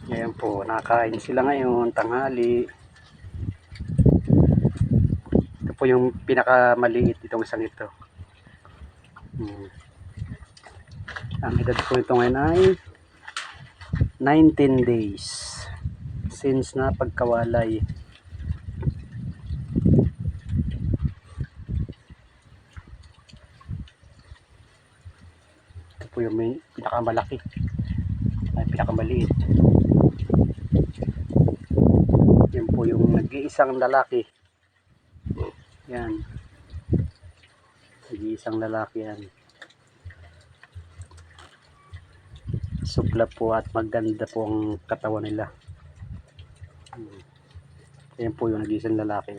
Ngayon po, nakain sila ngayon, tanghali. Ito po yung pinakamaliit itong isang ito. Ang edad po ito ngayon ay 19 days since na pagkawalay. Ito po yung pinakamalaki ay pinakamaliit. Yan po yung nag-iisang lalaki. Yan, nag-iisang lalaki yan. Supla po at maganda po ang katawan nila. Yan po yung nag-iisang lalaki.